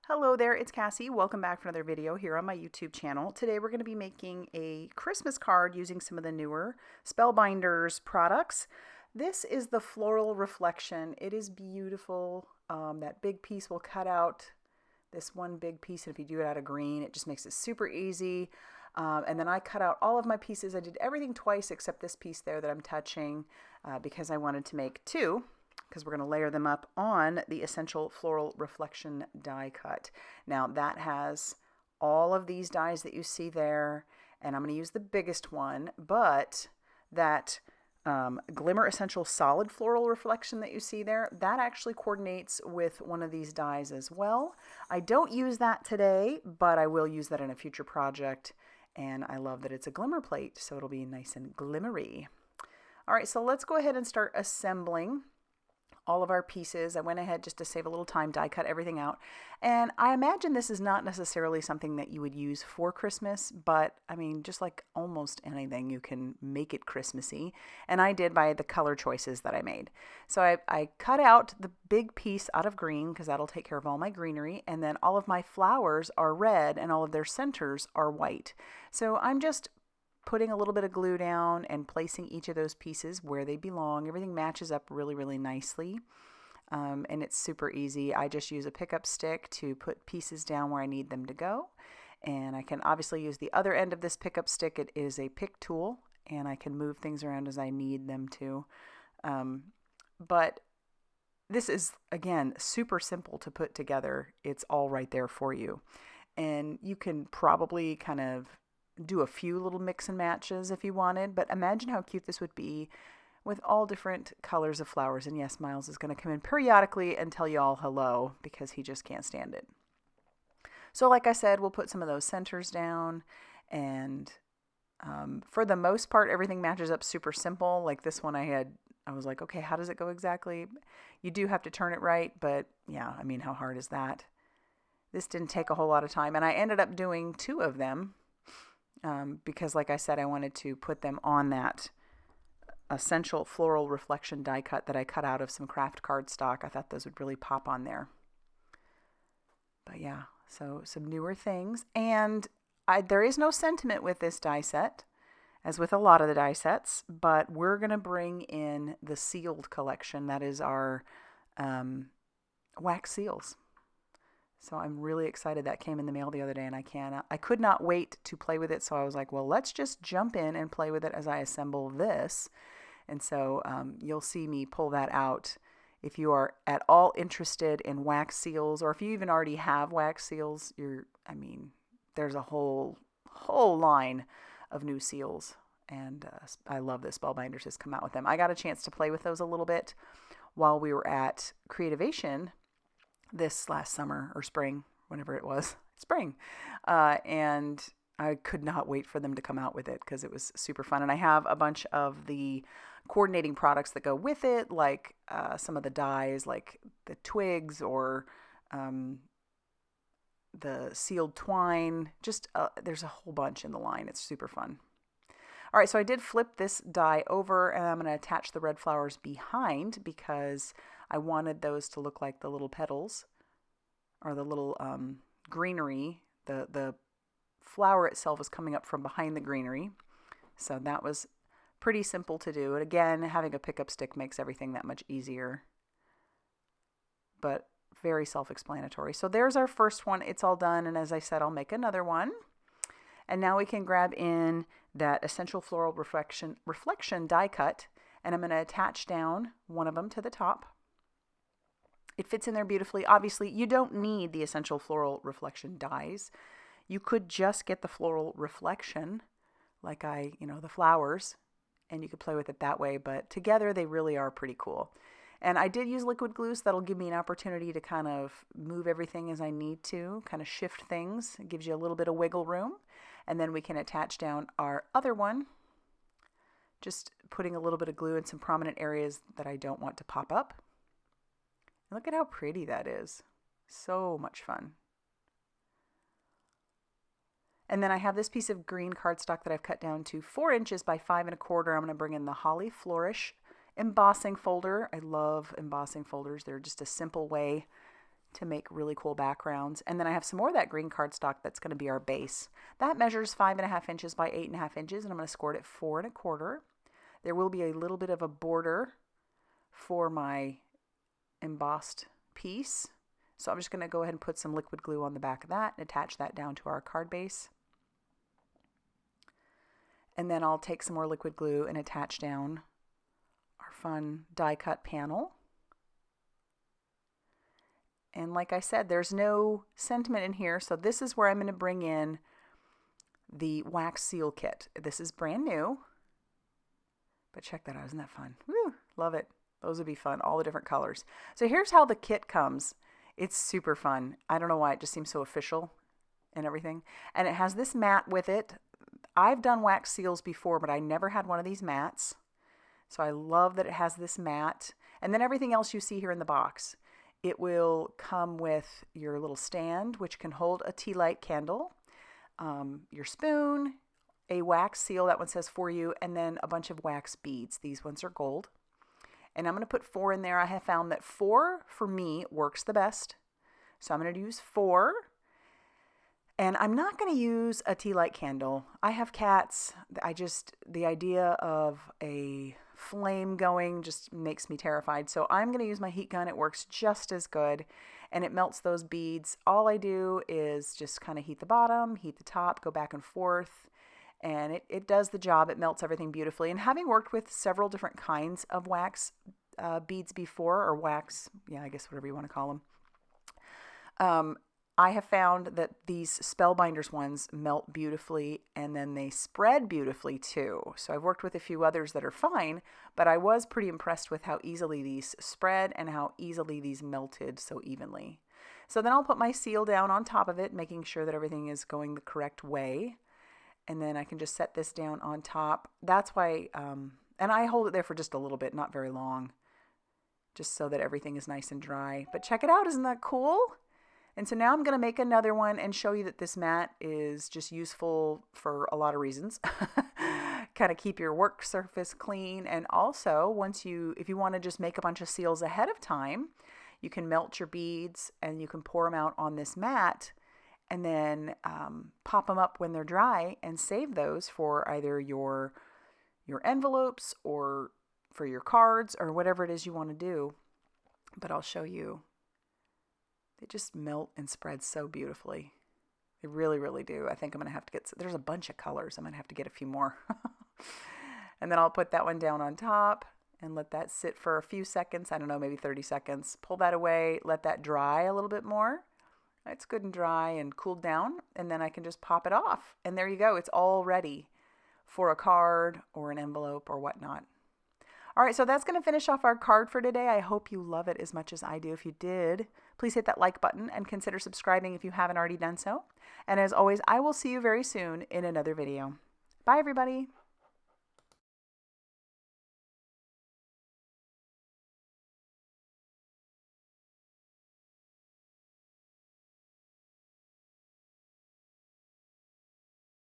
Hello there, it's Cassie. Welcome back for another video here on my YouTube channel. Today we're going to be making a Christmas card using some of the newer Spellbinders products. This is the Floral Reflection. It is beautiful. That big piece will cut out this one big piece, and if you do it out of green, it just makes it super easy. And then I cut out all of my pieces. I did everything twice except this piece there that I'm touching because I wanted to make two, because we're going to layer them up on the Essential Floral Reflection die cut. Now that has all of these dies that you see there, and I'm going to use the biggest one, but that Glimmer Essential Solid Floral Reflection that you see there, that actually coordinates with one of these dies as well. I don't use that today, but I will use that in a future project, and I love that it's a glimmer plate, so it'll be nice and glimmery. All right, so let's go ahead and start assembling all of our pieces. I went ahead just to save a little time, die cut everything out. And I imagine this is not necessarily something that you would use for Christmas, but I mean, just like almost anything, you can make it Christmassy. And I did by the color choices that I made. So I cut out the big piece out of green because that'll take care of all my greenery. And then all of my flowers are red and all of their centers are white. So I'm just putting a little bit of glue down and placing each of those pieces where they belong. Everything matches up really, really nicely. And it's super easy. I just use a pickup stick to put pieces down where I need them to go. And I can obviously use the other end of this pickup stick. It is a pick tool, and I can move things around as I need them to. But this is, again, super simple to put together. It's all right there for you. And you can probably kind of do a few little mix and matches if you wanted, but imagine how cute this would be with all different colors of flowers. And yes, Miles is going to come in periodically and tell you all hello because he just can't stand it. So like I said, we'll put some of those centers down, and for the most part, everything matches up super simple. Like this one I was like, okay, how does it go exactly? You do have to turn it right, but yeah, I mean, how hard is that? This didn't take a whole lot of time, and I ended up doing two of them. Because like I said, I wanted to put them on that Essential Floral Reflection die cut that I cut out of some craft cardstock. I thought those would really pop on there. But yeah, so some newer things. And there is no sentiment with this die set, as with a lot of the die sets, but we're going to bring in the sealed collection. That is our wax seals. So I'm really excited. That came in the mail the other day, and I could not wait to play with it. So I was like, well, let's just jump in and play with it as I assemble this. And so you'll see me pull that out. If you are at all interested in wax seals, or if you even already have wax seals, there's a whole line of new seals. And I love that Spellbinders has come out with them. I got a chance to play with those a little bit while we were at Creativation this last summer or spring, whenever it was, spring. And I could not wait for them to come out with it because it was super fun. And I have a bunch of the coordinating products that go with it, like some of the dies, like the twigs or the sealed twine. Just there's a whole bunch in the line. It's super fun. All right, so I did flip this die over, and I'm going to attach the red flowers behind because I wanted those to look like the little petals or the little greenery. The flower itself is coming up from behind the greenery. So that was pretty simple to do. And again, having a pickup stick makes everything that much easier. But very self-explanatory. So there's our first one. It's all done. And as I said, I'll make another one. And now we can grab in that Essential Floral Reflection die cut. And I'm going to attach down one of them to the top. It fits in there beautifully. Obviously, you don't need the Essential Floral Reflection dies. You could just get the floral reflection, like the flowers, and you could play with it that way. But together, they really are pretty cool. And I did use liquid glue, so that'll give me an opportunity to kind of move everything as I need to, kind of shift things. It gives you a little bit of wiggle room. And then we can attach down our other one, just putting a little bit of glue in some prominent areas that I don't want to pop up. And look at how pretty that is. So much fun. And then I have this piece of green cardstock that I've cut down to 4 inches by 5 1/4. I'm going to bring in the Holly Flourish embossing folder. I love embossing folders. They're just a simple way to make really cool backgrounds. And then I have some more of that green cardstock that's going to be our base. That measures 5.5 inches by 8.5 inches, and I'm going to score it at 4.25. There will be a little bit of a border for my embossed piece. So I'm just going to go ahead and put some liquid glue on the back of that and attach that down to our card base. And then I'll take some more liquid glue and attach down our fun die cut panel. And like I said, there's no sentiment in here, so this is where I'm going to bring in the wax seal kit. This is brand new, but check that out. Isn't that fun? Woo, love it. Those would be fun, all the different colors. So here's how the kit comes. It's super fun. I don't know why, it just seems so official and everything. And it has this mat with it. I've done wax seals before, but I never had one of these mats. So I love that it has this mat. And then everything else you see here in the box. It will come with your little stand, which can hold a tea light candle, your spoon, a wax seal, that one says for you, and then a bunch of wax beads. These ones are gold. And I'm going to put 4 in there. I have found that 4 for me works the best. So I'm going to use 4. And I'm not going to use a tea light candle. I have cats. The idea of a flame going just makes me terrified. So I'm going to use my heat gun. It works just as good. And it melts those beads. All I do is just kind of heat the bottom, heat the top, go back and forth. And it does the job. It melts everything beautifully. And having worked with several different kinds of wax beads before, or wax, yeah, I guess whatever you want to call them, I have found that these Spellbinders ones melt beautifully and then they spread beautifully too. So I've worked with a few others that are fine, but I was pretty impressed with how easily these spread and how easily these melted so evenly. So then I'll put my seal down on top of it, making sure that everything is going the correct way. And then I can just set this down on top. That's why, and I hold it there for just a little bit, not very long, just so that everything is nice and dry. But check it out, isn't that cool? And so now I'm going to make another one and show you that this mat is just useful for a lot of reasons. Kind of keep your work surface clean. And also, if you want to just make a bunch of seals ahead of time, you can melt your beads and you can pour them out on this mat and then pop them up when they're dry and save those for either your envelopes or for your cards or whatever it is you want to do. But I'll show you. They just melt and spread so beautifully. They really, really do. I think I'm going to have to get, there's a bunch of colors. I'm going to have to get a few more. And then I'll put that one down on top and let that sit for a few seconds. I don't know, maybe 30 seconds. Pull that away, let that dry a little bit more. It's good and dry and cooled down. And then I can just pop it off. And there you go. It's all ready for a card or an envelope or whatnot. All right, so that's going to finish off our card for today. I hope you love it as much as I do. If you did, please hit that like button and consider subscribing if you haven't already done so. And as always, I will see you very soon in another video. Bye, everybody.